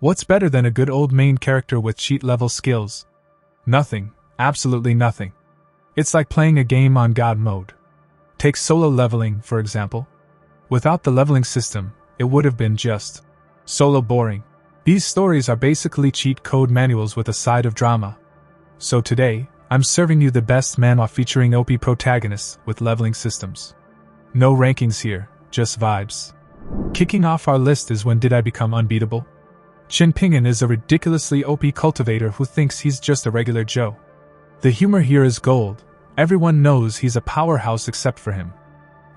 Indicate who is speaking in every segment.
Speaker 1: What's better than a good old main character with cheat-level skills? Nothing, absolutely nothing. It's like playing a game on God mode. Take solo leveling, for example. Without the leveling system, it would have been just solo boring. These stories are basically cheat code manuals with a side of drama. So today, I'm serving you the best manhwa featuring OP protagonists with leveling systems. No rankings here, just vibes. Kicking off our list is When Did I Become Unbeatable? Shin Pingin is a ridiculously OP cultivator who thinks he's just a regular Joe. The humor here is gold. Everyone knows he's a powerhouse except for him.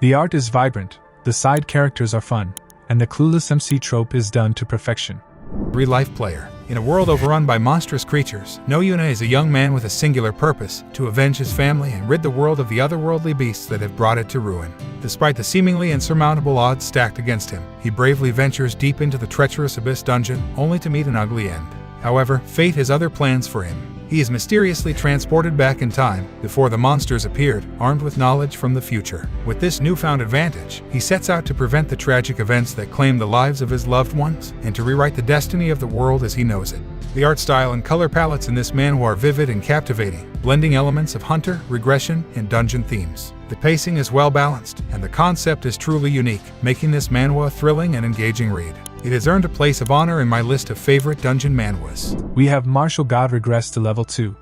Speaker 1: The art is vibrant, the side characters are fun, and the clueless MC trope is done to perfection.
Speaker 2: Real-life player. In a world overrun by monstrous creatures, No Yuna is a young man with a singular purpose, to avenge his family and rid the world of the otherworldly beasts that have brought it to ruin. Despite the seemingly insurmountable odds stacked against him, he bravely ventures deep into the treacherous Abyss dungeon, only to meet an ugly end. However, fate has other plans for him. He is mysteriously transported back in time, before the monsters appeared, armed with knowledge from the future. With this newfound advantage, he sets out to prevent the tragic events that claim the lives of his loved ones, and to rewrite the destiny of the world as he knows it. The art style and color palettes in this manhwa are vivid and captivating, blending elements of hunter, regression, and dungeon themes. The pacing is well balanced, and the concept is truly unique, making this manhwa a thrilling and engaging read. It has earned a place of honor in my list of favorite dungeon manhwas.
Speaker 1: We have Martial God regress to level 2.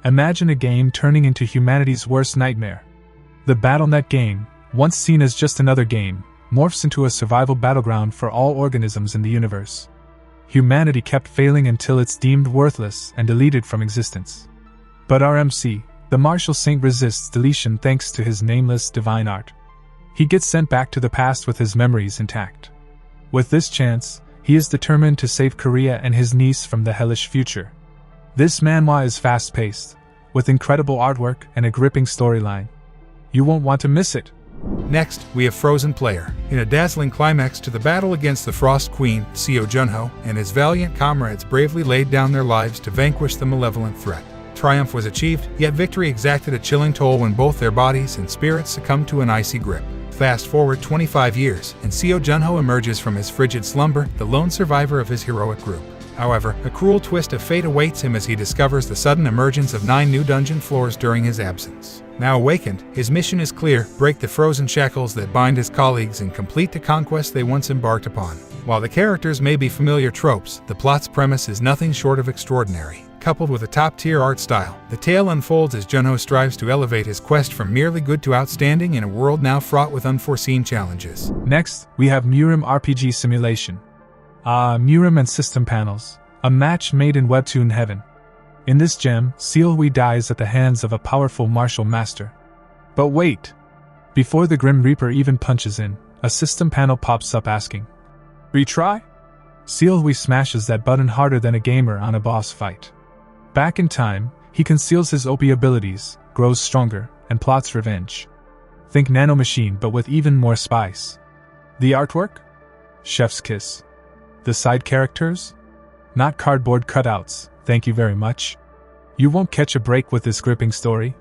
Speaker 1: Imagine a game turning into humanity's worst nightmare. The BattleNet game, once seen as just another game, morphs into a survival battleground for all organisms in the universe. Humanity kept failing until it's deemed worthless and deleted from existence. But our MC, the Martial Saint, resists deletion thanks to his nameless divine art. He gets sent back to the past with his memories intact. With this chance, he is determined to save Korea and his niece from the hellish future. This manhwa is fast-paced, with incredible artwork and a gripping storyline. You won't want to miss it.
Speaker 2: Next, we have Frozen Player. In a dazzling climax to the battle against the Frost Queen, Seo Junho and his valiant comrades bravely laid down their lives to vanquish the malevolent threat. Triumph was achieved, yet victory exacted a chilling toll when both their bodies and spirits succumbed to an icy grip. Fast forward 25 years, and Seo Junho emerges from his frigid slumber, the lone survivor of his heroic group. However, a cruel twist of fate awaits him as he discovers the sudden emergence of 9 new dungeon floors during his absence. Now awakened, his mission is clear: break the frozen shackles that bind his colleagues and complete the conquest they once embarked upon. While the characters may be familiar tropes, the plot's premise is nothing short of extraordinary. Coupled with a top-tier art style, the tale unfolds as Junho strives to elevate his quest from merely good to outstanding in a world now fraught with unforeseen challenges.
Speaker 1: Next, we have Murim RPG Simulation. Murim and System Panels, a match made in Webtoon heaven. In this gem, Seolhui dies at the hands of a powerful martial master. But wait! Before the Grim Reaper even punches in, a system panel pops up asking, "Retry?" Seolhui smashes that button harder than a gamer on a boss fight. Back in time, he conceals his OP abilities, grows stronger, and plots revenge. Think nanomachine but with even more spice. The artwork? Chef's kiss. The side characters? Not cardboard cutouts, thank you very much. You won't catch a break with this gripping story.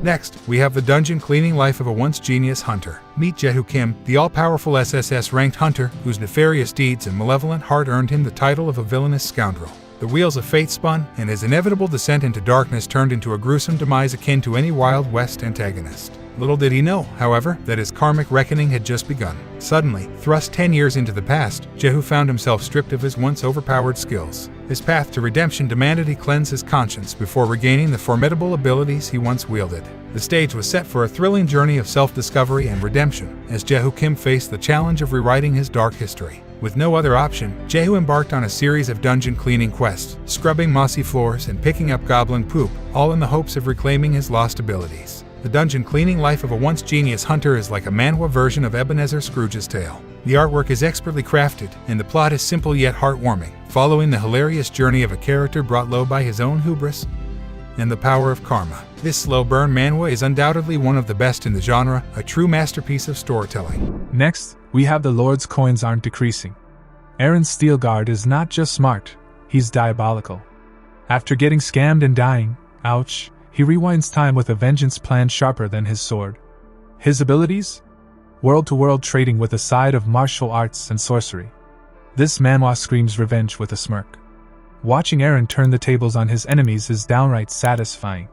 Speaker 2: Next, we have the dungeon cleaning life of a once genius hunter. Meet Jae-hoo Kim, the all-powerful SSS-ranked hunter whose nefarious deeds and malevolent heart earned him the title of a villainous scoundrel. The wheels of fate spun, and his inevitable descent into darkness turned into a gruesome demise akin to any Wild West antagonist. Little did he know, however, that his karmic reckoning had just begun. Suddenly, thrust 10 years into the past, Jae-hoo found himself stripped of his once overpowered skills. His path to redemption demanded he cleanse his conscience before regaining the formidable abilities he once wielded. The stage was set for a thrilling journey of self-discovery and redemption, as Jae-hoo Kim faced the challenge of rewriting his dark history. With no other option, Jae-hoo embarked on a series of dungeon cleaning quests, scrubbing mossy floors and picking up goblin poop, all in the hopes of reclaiming his lost abilities. The dungeon cleaning life of a once genius hunter is like a manhwa version of Ebenezer Scrooge's tale. The artwork is expertly crafted, and the plot is simple yet heartwarming, following the hilarious journey of a character brought low by his own hubris and the power of karma. This slow-burn manhwa is undoubtedly one of the best in the genre, a true masterpiece of storytelling.
Speaker 1: Next, we have The Lord's Coins Aren't Decreasing. Aaron Steelguard is not just smart, he's diabolical. After getting scammed and dying, ouch, he rewinds time with a vengeance plan sharper than his sword. His abilities? World-to-world trading with a side of martial arts and sorcery. This Manhwa screams revenge with a smirk. Watching Eren turn the tables on his enemies is downright satisfying.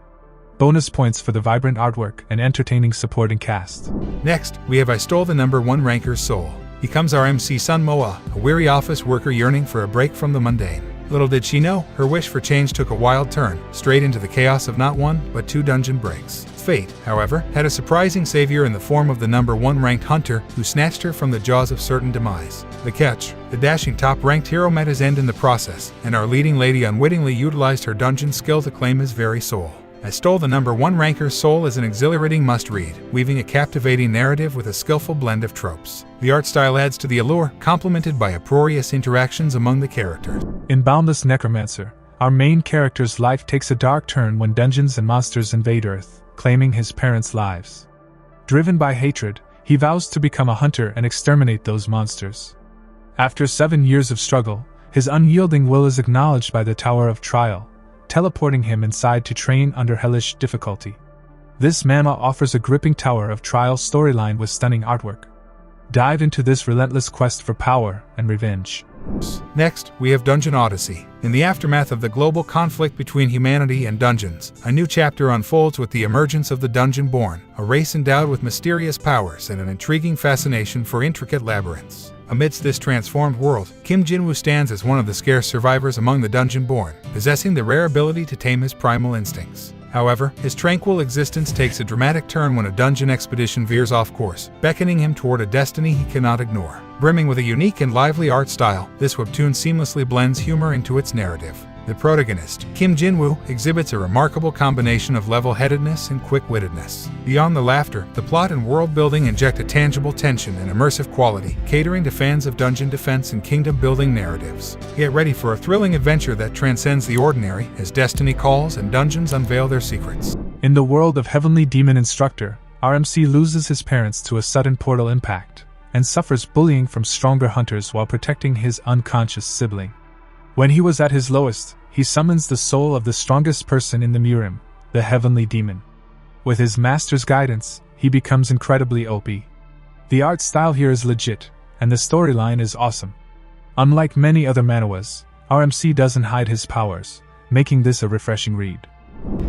Speaker 1: Bonus points for the vibrant artwork and entertaining supporting cast.
Speaker 2: Next, we have I Stole the Number 1 Ranker's Soul. Becomes our MC Sun Moa, a weary office worker yearning for a break from the mundane. Little did she know, her wish for change took a wild turn, straight into the chaos of not one, but 2 dungeon breaks. Fate, however, had a surprising savior in the form of the number 1 ranked hunter who snatched her from the jaws of certain demise. The catch: the dashing top-ranked hero met his end in the process, and our leading lady unwittingly utilized her dungeon skill to claim his very soul. I Stole the Number 1 Ranker's Soul is an exhilarating must-read, weaving a captivating narrative with a skillful blend of tropes. The art style adds to the allure, complemented by uproarious interactions among the characters.
Speaker 1: In Boundless Necromancer, our main character's life takes a dark turn when dungeons and monsters invade Earth, claiming his parents' lives. Driven by hatred, he vows to become a hunter and exterminate those monsters. After 7 years of struggle, his unyielding will is acknowledged by the Tower of Trial, teleporting him inside to train under hellish difficulty. This manhwa offers a gripping Tower of Trial storyline with stunning artwork. Dive into this relentless quest for power and revenge.
Speaker 2: Next, we have Dungeon Odyssey. In the aftermath of the global conflict between humanity and dungeons, a new chapter unfolds with the emergence of the Dungeon-born, a race endowed with mysterious powers and an intriguing fascination for intricate labyrinths. Amidst this transformed world, Kim Jin-woo stands as one of the scarce survivors among the Dungeon-born, possessing the rare ability to tame his primal instincts. However, his tranquil existence takes a dramatic turn when a dungeon expedition veers off course, beckoning him toward a destiny he cannot ignore. Brimming with a unique and lively art style, this webtoon seamlessly blends humor into its narrative. The protagonist, Kim Jin-woo, exhibits a remarkable combination of level-headedness and quick-wittedness. Beyond the laughter, the plot and world-building inject a tangible tension and immersive quality, catering to fans of dungeon defense and kingdom-building narratives. Get ready for a thrilling adventure that transcends the ordinary as destiny calls and dungeons unveil their secrets.
Speaker 1: In the world of Heavenly Demon Instructor, RMC loses his parents to a sudden portal impact, and suffers bullying from stronger hunters while protecting his unconscious sibling. When he was at his lowest, he summons the soul of the strongest person in the Murim, the Heavenly Demon. With his master's guidance, he becomes incredibly OP. The art style here is legit, and the storyline is awesome. Unlike many other manhwas, RMC doesn't hide his powers, making this a refreshing read.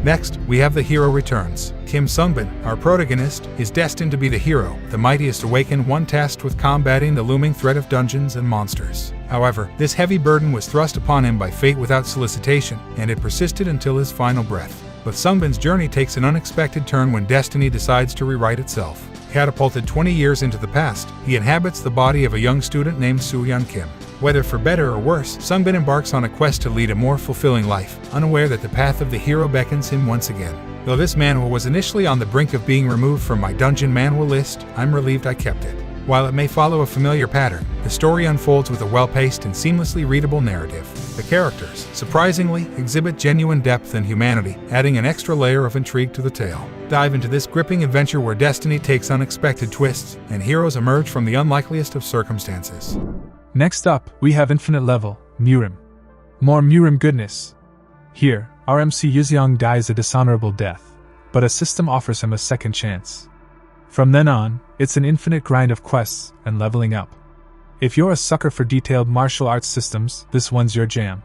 Speaker 2: Next, we have The Hero Returns. Kim Sungbin, our protagonist, is destined to be the hero, the mightiest awakened one tasked with combating the looming threat of dungeons and monsters. However, this heavy burden was thrust upon him by fate without solicitation, and it persisted until his final breath. But Sungbin's journey takes an unexpected turn when destiny decides to rewrite itself. Catapulted 20 years into the past, he inhabits the body of a young student named Soo-yeon Kim. Whether for better or worse, Sungbin embarks on a quest to lead a more fulfilling life, unaware that the path of the hero beckons him once again. Though this manhwa was initially on the brink of being removed from my dungeon manhwa list, I'm relieved I kept it. While it may follow a familiar pattern, the story unfolds with a well-paced and seamlessly readable narrative. The characters, surprisingly, exhibit genuine depth and humanity, adding an extra layer of intrigue to the tale. Dive into this gripping adventure where destiny takes unexpected twists, and heroes emerge from the unlikeliest of circumstances.
Speaker 1: Next up, we have Infinite Level, Murim. More Murim goodness. Here, RMC Yuzeong dies a dishonorable death, but a system offers him a second chance. From then on, it's an infinite grind of quests and leveling up. If you're a sucker for detailed martial arts systems, this one's your jam.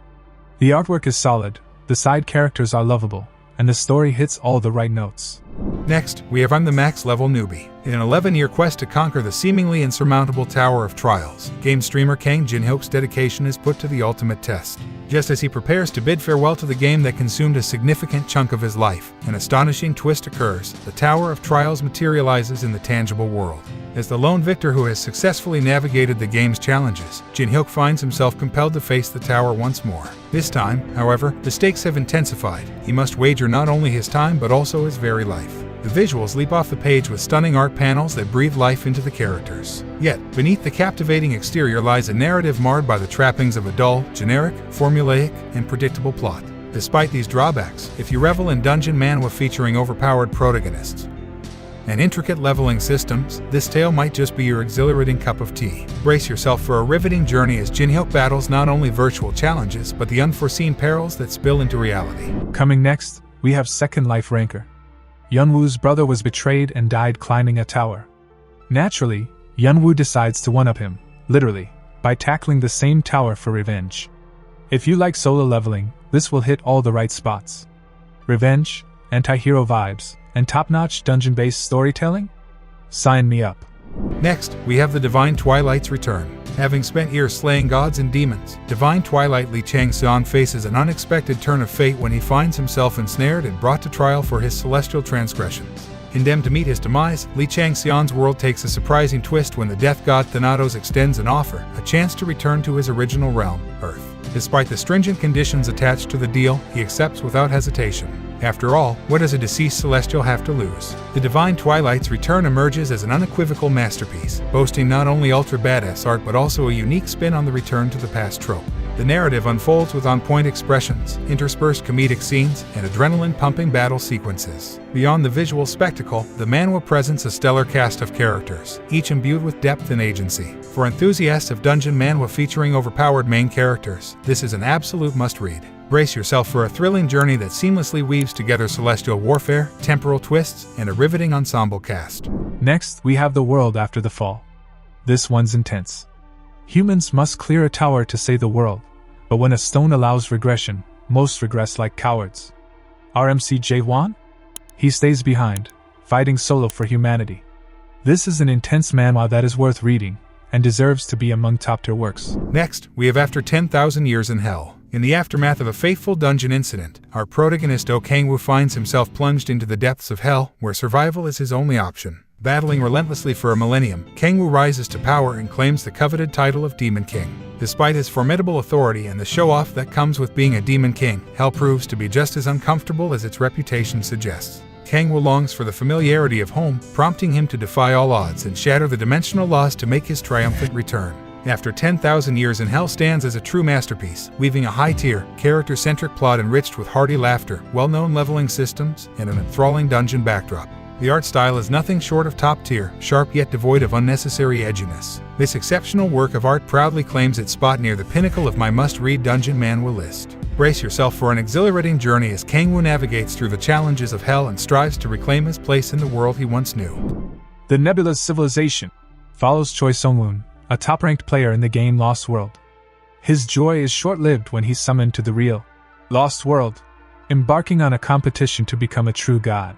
Speaker 1: The artwork is solid, the side characters are lovable, and the story hits all the right notes.
Speaker 2: Next, we have I'm the Max Level Newbie. In an 11-year quest to conquer the seemingly insurmountable Tower of Trials, game streamer Kang Jin-hyuk's dedication is put to the ultimate test. Just as he prepares to bid farewell to the game that consumed a significant chunk of his life, an astonishing twist occurs. The Tower of Trials materializes in the tangible world. As the lone victor who has successfully navigated the game's challenges, Jin-hyuk finds himself compelled to face the tower once more. This time, however, the stakes have intensified. He must wager not only his time but also his very life. The visuals leap off the page with stunning art panels that breathe life into the characters. Yet, beneath the captivating exterior lies a narrative marred by the trappings of a dull, generic, formulaic, and predictable plot. Despite these drawbacks, if you revel in dungeon manhwa featuring overpowered protagonists and intricate leveling systems, this tale might just be your exhilarating cup of tea. Brace yourself for a riveting journey as Jin-hyuk battles not only virtual challenges but the unforeseen perils that spill into reality.
Speaker 1: Coming next, we have Second Life Ranker. Yeonwoo's brother was betrayed and died climbing a tower. Naturally, Yeonwoo decides to one-up him, literally, by tackling the same tower for revenge. If you like solo leveling, this will hit all the right spots. Revenge, anti-hero vibes, and top-notch dungeon-based storytelling? Sign me up.
Speaker 2: Next, we have the Divine Twilight's return. Having spent years slaying gods and demons, Divine Twilight Li Changxian faces an unexpected turn of fate when he finds himself ensnared and brought to trial for his celestial transgressions. Condemned to meet his demise, Li Changxian's world takes a surprising twist when the death god Thanatos extends an offer, a chance to return to his original realm, Earth. Despite the stringent conditions attached to the deal, he accepts without hesitation. After all, what does a deceased celestial have to lose? The Divine Twilight's return emerges as an unequivocal masterpiece, boasting not only ultra-badass art but also a unique spin on the return to the past trope. The narrative unfolds with on-point expressions, interspersed comedic scenes, and adrenaline-pumping battle sequences. Beyond the visual spectacle, the manhwa presents a stellar cast of characters, each imbued with depth and agency. For enthusiasts of dungeon manhwa featuring overpowered main characters, this is an absolute must-read. Brace yourself for a thrilling journey that seamlessly weaves together celestial warfare, temporal twists, and a riveting ensemble cast.
Speaker 1: Next, we have the world after the fall. This one's intense. Humans must clear a tower to save the world, but when a stone allows regression, most regress like cowards. RMC Jaewon? He stays behind, fighting solo for humanity. This is an intense manhwa that is worth reading, and deserves to be among top-tier works.
Speaker 2: Next, we have After 10,000 Years in Hell. In the aftermath of a fateful dungeon incident, our protagonist Oh Kangwoo finds himself plunged into the depths of hell, where survival is his only option. Battling relentlessly for a millennium, Kangwoo rises to power and claims the coveted title of Demon King. Despite his formidable authority and the show-off that comes with being a Demon King, hell proves to be just as uncomfortable as its reputation suggests. Kangwoo longs for the familiarity of home, prompting him to defy all odds and shatter the dimensional laws to make his triumphant return. After 10,000 Years in Hell stands as a true masterpiece, weaving a high-tier, character-centric plot enriched with hearty laughter, well-known leveling systems, and an enthralling dungeon backdrop. The art style is nothing short of top-tier, sharp yet devoid of unnecessary edginess. This exceptional work of art proudly claims its spot near the pinnacle of my must-read dungeon manhwa list. Brace yourself for an exhilarating journey as Kangwoo navigates through the challenges of hell and strives to reclaim his place in the world he once knew.
Speaker 1: The Nebula's Civilization follows Choi Sung-woon, a top-ranked player in the game Lost World. His joy is short-lived when he's summoned to the real Lost World, embarking on a competition to become a true god.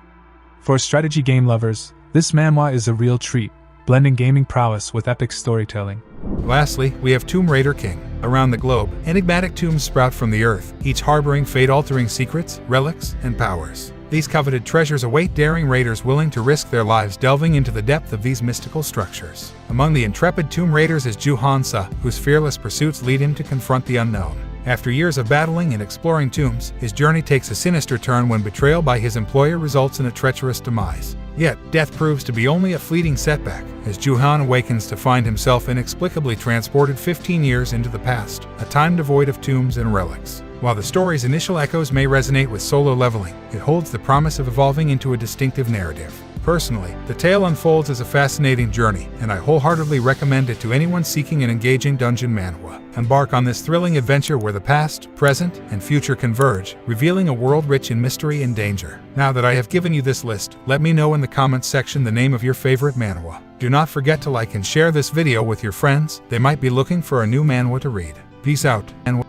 Speaker 1: For strategy game lovers, this manhwa is a real treat, blending gaming prowess with epic storytelling.
Speaker 2: Lastly, we have Tomb Raider King. Around the globe, enigmatic tombs sprout from the earth, each harboring fate-altering secrets, relics, and powers. These coveted treasures await daring raiders willing to risk their lives delving into the depth of these mystical structures. Among the intrepid tomb raiders is Ju Han-sa, whose fearless pursuits lead him to confront the unknown. After years of battling and exploring tombs, his journey takes a sinister turn when betrayal by his employer results in a treacherous demise. Yet, death proves to be only a fleeting setback, as Ju-han awakens to find himself inexplicably transported 15 years into the past, a time devoid of tombs and relics. While the story's initial echoes may resonate with solo leveling, it holds the promise of evolving into a distinctive narrative. Personally, the tale unfolds as a fascinating journey, and I wholeheartedly recommend it to anyone seeking an engaging dungeon manhwa. Embark on this thrilling adventure where the past, present, and future converge, revealing a world rich in mystery and danger. Now that I have given you this list, let me know in the comments section the name of your favorite manhwa. Do not forget to like and share this video with your friends, they might be looking for a new manhwa to read. Peace out, and